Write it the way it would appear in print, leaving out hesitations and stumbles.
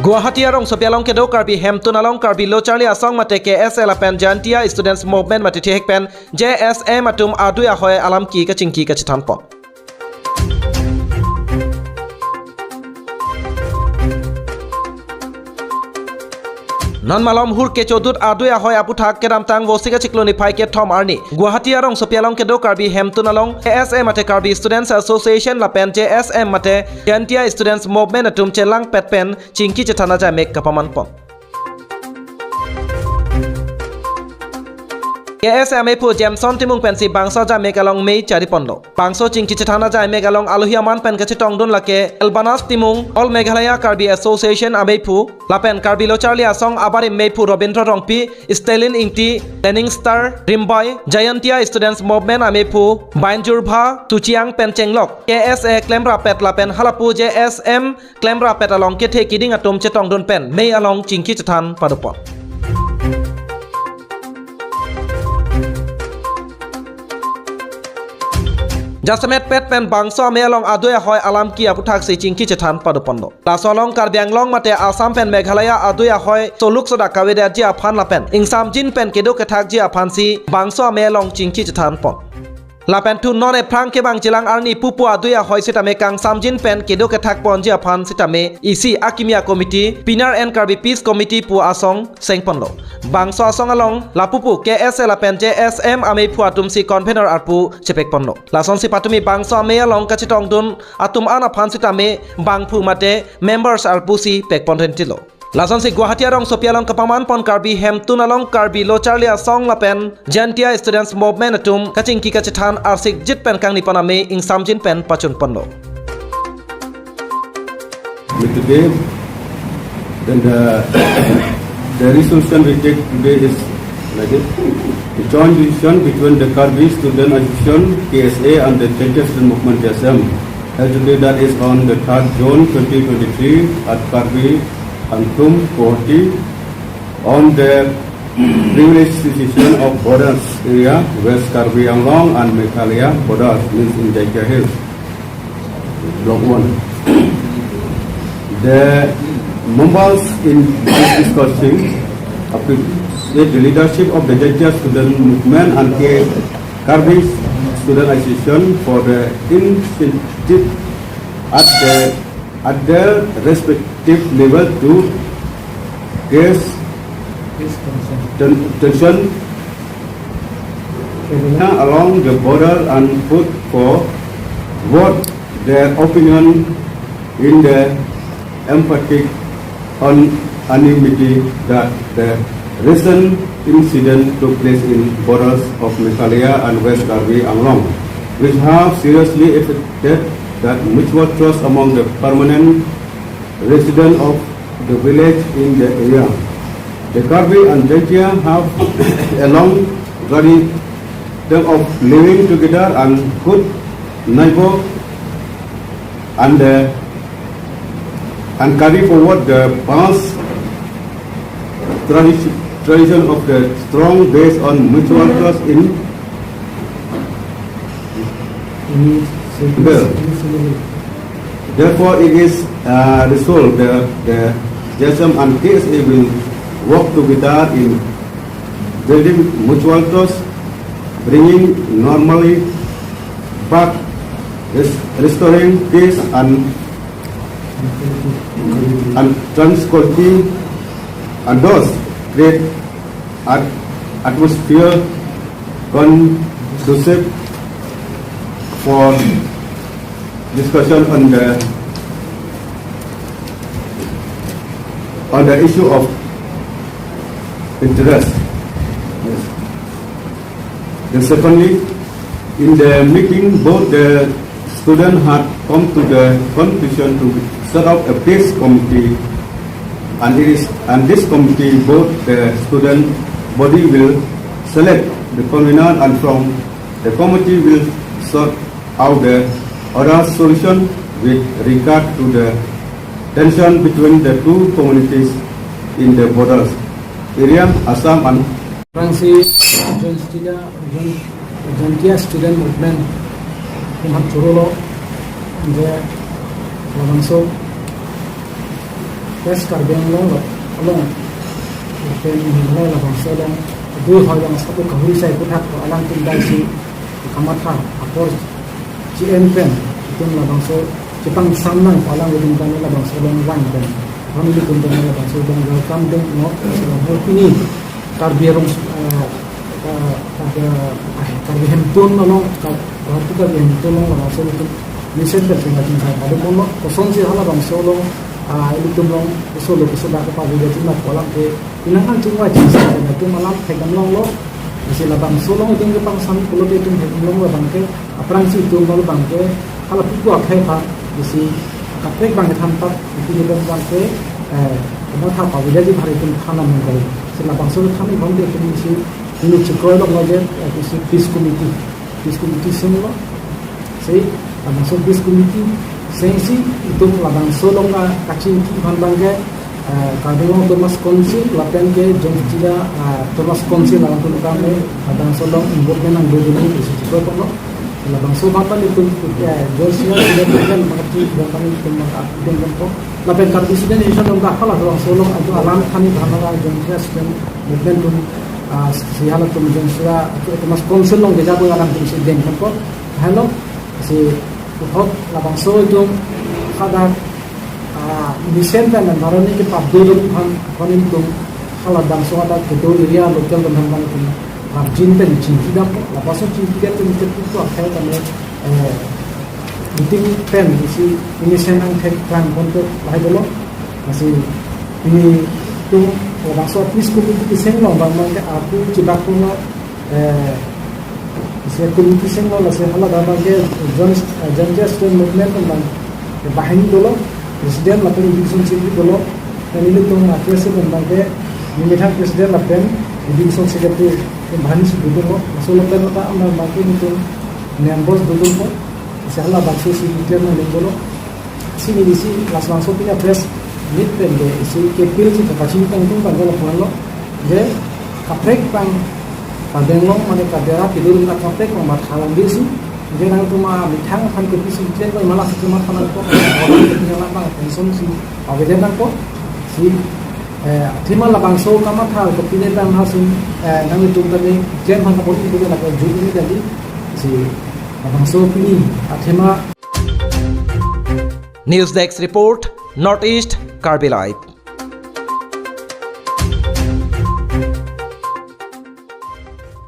Guwahati arong sopialong kedo Karbi Hemtun along Karbi Locharli asong mate KSA lapen jantia students movement mate hekpen JSM atum adui ahoi alam ki ka chingki ka chitanpon. Non malom hur ke chodut adui ahoi aputhak kedam tang wosika chikloni phai ke thom arni Guwahati arong sopialong kedo Karbi Hemtun along KSA mate Karbi Students Association lapen JSM mate jantia students movement atum chelang petpen chingki chithana ja mek kapaman pon KSA mepu Jameson timung pensi bangso ja megalong mei chari pondo bangso chingki chithana ja megalong aluhiaman pen kachi tongdun lake Albanas timung All Meghalaya Karbi Association amepu lapen Karbi Locharli asong abari mepu Robindra Rongpi Stalin Ingti Lening Star Rimbai Jayantia Students Movement amepu Bainjurba Tuchiang Penchenglok KSA Klemra pet lapen halapu JSM Klemra pet along ke the kiding atum che tongdun pen mei along chingki chithan padupon Jasamet pet pen bangso melong adui ahoi alam ki aputhak se chingki chethan padupondo la solong karbianglong mate Assam pen Meghalaya adui ahoi soluk soda kaweda ji aphan lapen ingsam jin pen kedo kethak ji aphan si bangso melong chingki chethan pon lapen tu non e prang ke bang jilang arni pupu adui ahoi sitame kang samjin pen kedo kethak pon ji aphan sitame isi akimia committee Pinar and Karbi Peace Committee pu asong sengpondo bangso asong along lapupu KSA lapen JSM ame pu atum si convener arpu chepek pondo lason si patumi bangso ame along kachitong dun atum ana phan sitame bangpu mate members arpu si pek pontentilo Lason si Guwahati arong sopialong kapaman pon Karbi Hemtun along Karbi Locharli asong lapen jantia students movement atum kachingki kachithan arsik jit pen kang nipana me ing samjin pen pachun pondo Today, then the resolution we take today is like it. The joint decision between the Karbi Student Association KSA and the Jantia Student Movement JSM. As today, that is on the 3rd June 2023 at Karbi Hemtun Guwahati on the privileged situation of borders area West Karbi Anglong and Meghalaya borders means in Jantia Hills. Block 1. The members in this discussion appreciate the leadership of the Jantia Student Movement and Karbi Student Association for the initiative at their respective level to raise tension along the border and put forward their opinion in the emphatic unanimity that the recent incident took place in borders of Meghalaya and West Karbi Anglong, which have seriously affected that mutual trust among the permanent residents of the village in the area. The Karbi and Jantia have a long tradition of living together and good neighbor and carry forward the past tradition of the strong based on mutual trust in Therefore, it is resolved the JSM and KSA will work together in building mutual trust, bringing normally back, restoring peace and tranquility, and thus create atmosphere conducive for discussion on the issue of interest. Yes. Then secondly, in the meeting, both the students had come to the conclusion to set up a peace committee, and this committee, both the student body will select the convener, and from the committee will sort out the other solution with regard to the tension between the two communities in the borders area, Assam and Jantia Student Movement kumhat churolo je labanso West Karbi Anglong along lapen Meghalaya labang solong adui ahoi yang satu kahuri sai puthak ko alang tin dai si kamatha apor GM pen itum labang so Jepang samnang alang udin kan labang solong wan pen family kun dan labang solong welcome them no ini Karbi rong Karbi Hemtun along Karbi Hemtun labang solong Listen dan tinggal ada mono kosong sih hala bang solong itu tumlong solo kesudah ke pagi jadi nak kolam ke inangan chingvai JSM itu malam pegang long lo masih labang solong itu ke pang sam kulo itu pegang long lo bangke aprang si itu lo bangke kalau piku akhir pak masih kaprek bangke tanpa itu juga bangke kita tak pagi jadi hari itu khana mengkali selabang solo kami bangke itu masih ini cikoi lo ngajar itu si peace committee semua saya labang so peace committee sensi itu labang solong na chingki bangke kadang Thomas Konsil lapen ke jongcida Thomas Konsil labang tu kami labang solong involvement ang dulu itu cikoi kono labang so bangpan itu JSM sudah kan mengerti dan kami dengan ko lapen Karbi sudah ini sudah enggak kalah labang solong itu alam kami bahana jongcida sudah movement tu sihala tu jongcida Thomas Konsil long deja pun alam tu sedang ko hello si Uhok labang so itu kada misen dan barang ini pabdulun kan itu kalau bang so ada kedua area lokal dan bang itu margin pen chingki dah labang so chingki dia tu itu akhirnya kami meeting pen isi misen ang plan untuk lahir dulu masih ini tu labang so please community sen long bang ke aku cibak punya Saya community senggol lah saya halat apa ke JSM movement tentang bahan dulu presiden lapen division secretary dulu dan ini tuh KSA tentang ke militer presiden lapen division secretary bahan itu dulu masuk lapen apa amal makin itu members dulu pun saya halat bakso secretary mana dulu sini di sini langsung punya press meet pende si kepil si kapasitas itu kan kalau pulang je kaprek pang Kadang mana kadera tidur nak kapek mamat halang desi, jangan cuma ditang kan kepisijen kau malah cuma kanan kau orang ketinggalan bang pensiun si awalnya kan kau si terima labang so kamat hal kepilih dan hasil nang itu tadi jen mana kau itu nak jual ini jadi si labang so pilih terima News Desk report Northeast Karbi Live.